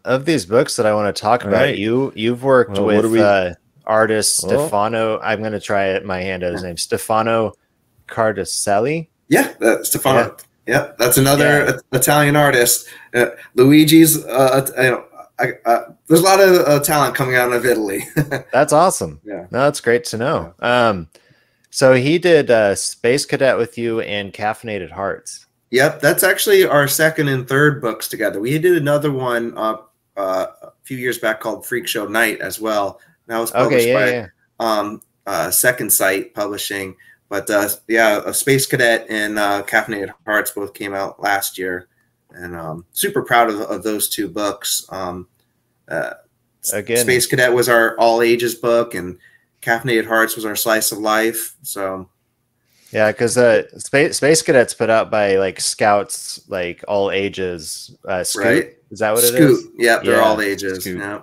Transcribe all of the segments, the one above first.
Of these books that I want to talk about, right. you've worked Well, what with do we? artist Oh, Stefano. I'm gonna try it my hand at his name. Stefano Cardoselli. Yeah, Yeah, Stephano. Yeah, that's yeah, another Italian artist. Luigi's. There's a lot of talent coming out of Italy. that's awesome. Yeah. No, that's great to know. Yeah. So he did Space Cadet with you and Caffeinated Hearts. Yep, that's actually our second and third books together. We did another one a few years back called Freak Show Night as well. That was published by Second Sight Publishing. But yeah, a Space Cadet and Caffeinated Hearts both came out last year, and super proud of those two books. Again, Space Cadet was our all ages book, and Caffeinated Hearts was our slice of life. So yeah, because Space Cadets put out by like Scouts, like all ages. Scoot, right? is that what it Scoot. is? Yep, they're Yeah, all ages. Scoot. Yeah.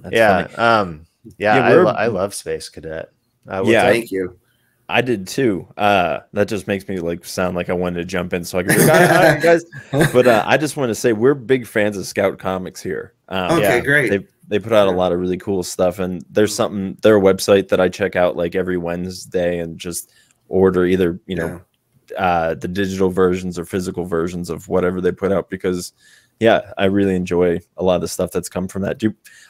Yeah. Funny. Yeah, Yeah, I love Space Cadet. Yeah, Thank you. I did too. That just makes me like sound like I wanted to jump in so I could be like, all right, guys. But I just want to say we're big fans of Scout Comics here. Okay, yeah, great. They put out a lot of really cool stuff, and there's something, their website that I check out like every Wednesday and just order either, you know, the digital versions or physical versions of whatever they put out, because yeah, I really enjoy a lot of the stuff that's come from that.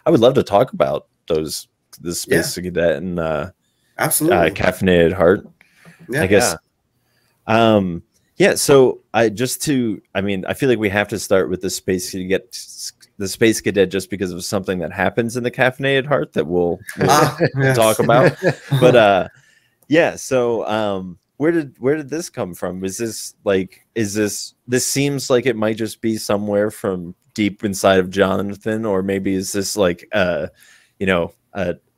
I would love to talk about the Space Cadet and absolutely Caffeinated Heart. Yeah, I guess. Yeah. So I mean, I feel like we have to start with the Space Cadet just because of something that happens in the Caffeinated Heart that we'll talk about. But yeah. So where did this come from? This seems like it might just be somewhere from deep inside of Jonathan, or maybe is this like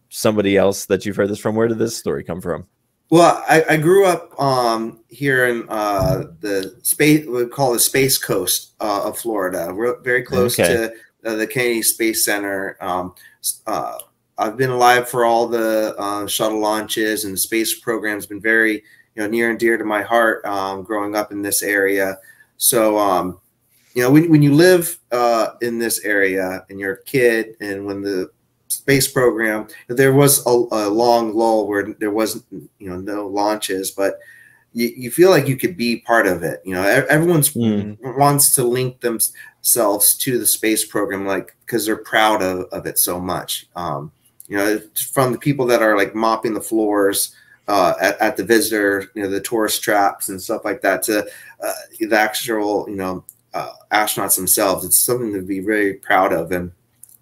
somebody else that you've heard this from? Where did this story come from? Well, I grew up here in the space, we call the Space Coast of Florida. We're very close to the Kennedy Space Center. I've been alive for all the shuttle launches, and the space program's been very near and dear to my heart growing up in this area. So when you live in this area and you're a kid, and when the space program, there was a long lull where there wasn't no launches, but you feel like you could be part of it. Everyone's wants to link themselves to the space program, like, because they're proud of it so much. From the people that are like mopping the floors at the visitor, the tourist traps and stuff like that, to the actual astronauts themselves. It's something to be very proud of. And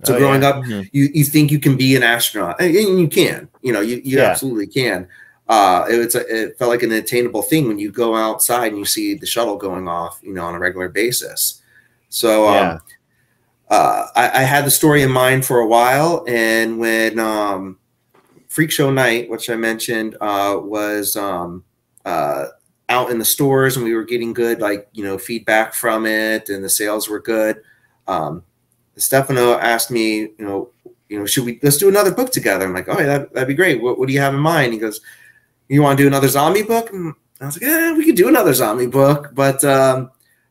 so growing up, you think you can be an astronaut, and you can. You absolutely can. It felt like an attainable thing when you go outside and you see the shuttle going off, on a regular basis. So I had the story in mind for a while, and when Freak Show Night, which I mentioned, was out in the stores, and we were getting good feedback from it, and the sales were good. Stefano asked me, let's do another book together? I'm like, oh, yeah, that'd be great. What do you have in mind? He goes, you want to do another zombie book? And I was like, yeah, we could do another zombie book, but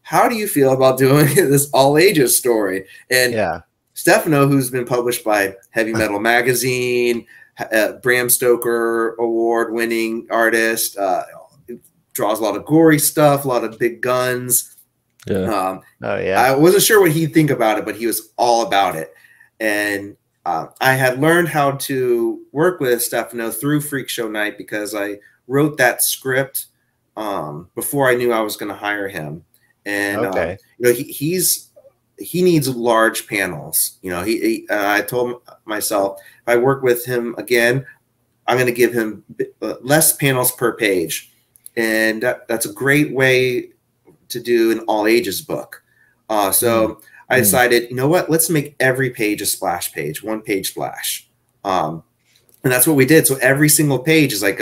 how do you feel about doing this all ages story? And Stephano, who's been published by Heavy Metal Magazine, Bram Stoker award-winning artist, draws a lot of gory stuff, a lot of big guns. I wasn't sure what he'd think about it, but he was all about it. And I had learned how to work with Stephano through Freak Show Night, because I wrote that script before I knew I was going to hire him. And he needs large panels. I told myself, if I work with him again, I'm going to give him less panels per page, and that's a great way to do an all ages book. So I decided, let's make every page a splash page, one page splash. And that's what we did. So every single page is like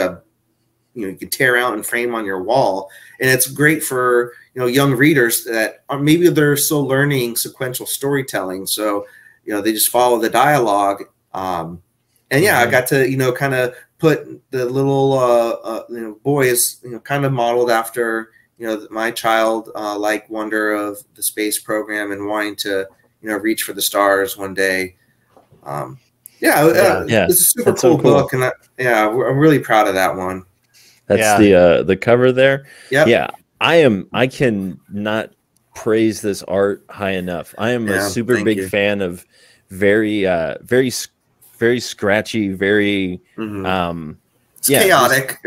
you can tear out and frame on your wall. And it's great for, young readers that maybe they're still learning sequential storytelling. So, they just follow the dialogue. And I got to, kind of put the little, boys, kind of modeled after, my child like wonder of the space program and wanting to, reach for the stars one day. Yeah. It's a super cool book, and I'm really proud of that one. That's the cover there. Yep. Yeah, I can not praise this art high enough. I am a super big fan of very scratchy, very it's chaotic.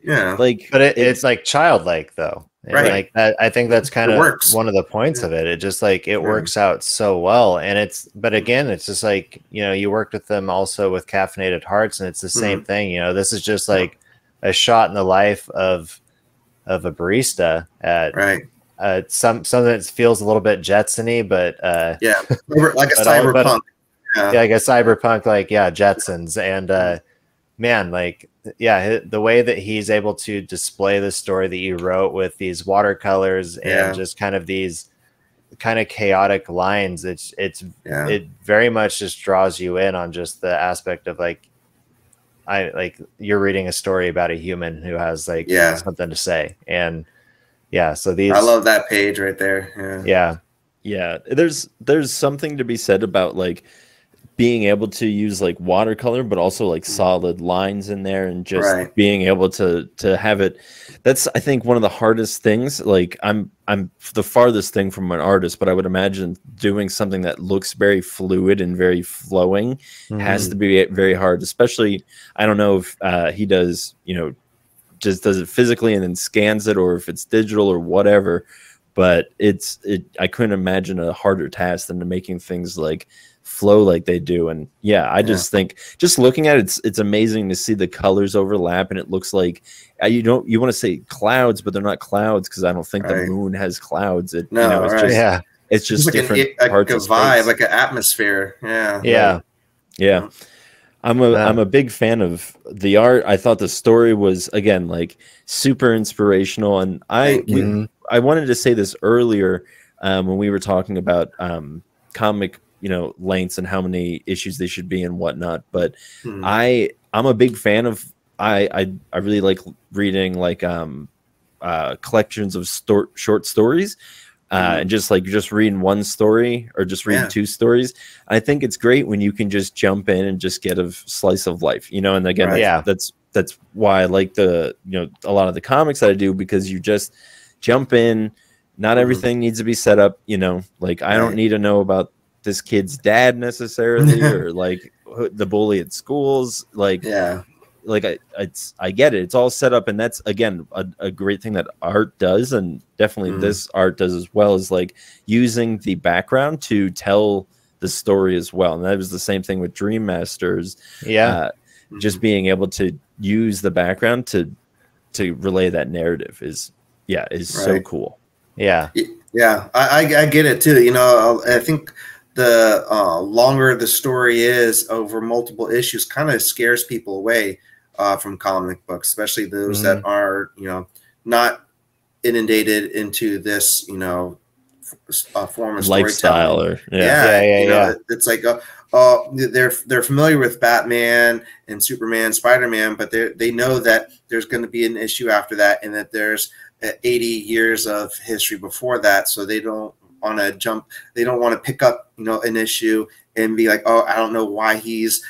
Yeah, like, but it's like childlike though. And right. Like that, I think that's kind of one of the points of it. It just like it works out so well, and but again, it's just like you worked with them also with Caffeinated Hearts, and it's the same thing. This is just like a shot in the life of a barista at something that feels a little bit Jetsony, but like a cyberpunk. Like a cyberpunk, like Jetsons, and man, like the way that he's able to display the story that you wrote with these watercolors and just kind of these kind of chaotic lines, it very much just draws you in on just the aspect of like you're reading a story about a human who has like something to say. And so these, I love that page right there. Yeah, there's something to be said about like being able to use like watercolor, but also like solid lines in there, and just being able to have it. That's, I think, one of the hardest things. Like I'm the farthest thing from an artist, but I would imagine doing something that looks very fluid and very flowing has to be very hard. Especially, I don't know if he does, just does it physically and then scans it, or if it's digital or whatever. But I couldn't imagine a harder task than making things like flow like they do. And I just think, just looking at it, it's amazing to see the colors overlap, and it looks like you want to say clouds, but they're not clouds, because I don't think the moon has clouds. It's just like different parts of vibe, like an atmosphere. I'm a big fan of the art. I thought the story was, again, like super inspirational, and I wanted to say this earlier when we were talking about comic lengths and how many issues they should be and whatnot, but I'm a big fan of I really like reading like collections of short stories, and just reading one story or just reading two stories. I think it's great when you can just jump in and just get a slice of life, and again, that's why I like a lot of the comics that I do, because you just jump in. Not everything needs to be set up, like I don't need to know about this kid's dad necessarily, or like the bully at schools. I get it. It's all set up, and that's, again, a great thing that art does, and definitely this art does as well, is like using the background to tell the story as well. And that was the same thing with Dream Masters. Just being able to use the background to relay that narrative is so cool. I get it too. I think the longer the story is over multiple issues kind of scares people away from comic books, especially those that are not inundated into this form of lifestyle, or it's like they're familiar with Batman and Superman, Spider-Man, but they know that there's going to be an issue after that, and that there's 80 years of history before that, so they don't want to jump. They don't want to pick up, an issue and be like, oh, I don't know why he's,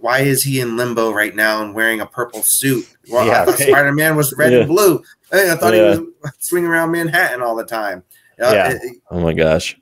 why is he in limbo right now and wearing a purple suit? Well, I thought Spider-Man was red and blue. I thought he was swinging around Manhattan all the time. Oh my gosh.